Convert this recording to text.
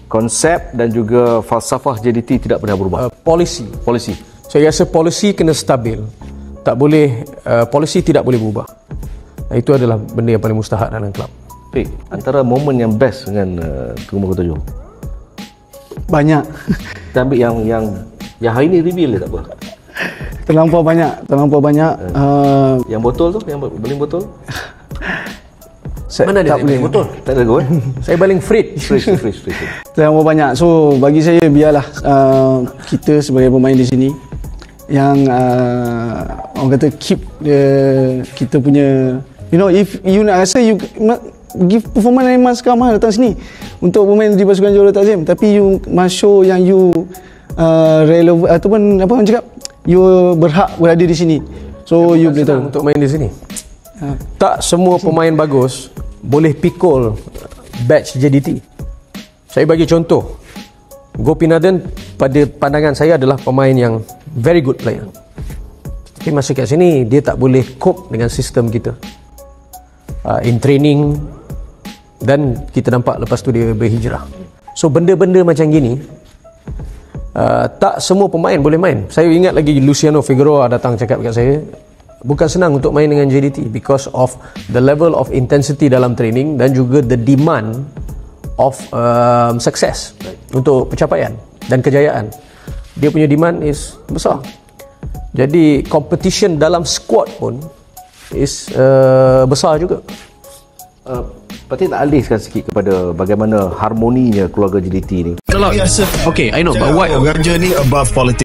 konsep dan juga falsafah JDT tidak pernah berubah. Polisi. Saya rasa polisi kena stabil. Tak boleh, polisi tidak boleh berubah. Itu adalah benda yang paling mustahak dalam kelab. Antara momen yang best dengan Tengku Mahkota Johor? Banyak. Kita ambil yang hari ni reveal dia tak apa. Terlampau banyak. Yang botol tu, yang baling botol? Mana dia baling botol? Tak ada go. Saya baling fridge. Terlampau banyak. So bagi saya biarlah kita sebagai pemain di sini yang orang kata keep kita punya, you know, if you nak rasa you give performance yang mas sekarang datang sini untuk pemain di pasukan Johor Takzim, tapi you must show yang you relevant ataupun apa orang cakap, you berhak berada di sini. So you boleh tahu untuk main di sini. Tak semua pemain bagus boleh pikul batch JDT. Saya bagi contoh, Gopinathan pada pandangan saya adalah pemain yang very good player. Tapi masa kat sini dia tak boleh cope dengan sistem kita in training, dan kita nampak lepas tu dia berhijrah. So benda-benda macam gini tak semua pemain boleh main. Saya ingat lagi Luciano Figueroa datang cakap kat saya, bukan senang untuk main dengan JDT because of the level of intensity dalam training dan juga the demand of success untuk pencapaian dan kejayaan. Dia punya demand is besar. Jadi competition dalam squad pun is besar juga. Patut tak alihkan sikit kepada bagaimana harmoninya keluarga JDT ni. Okay, I know, but why? Raja ni above politics.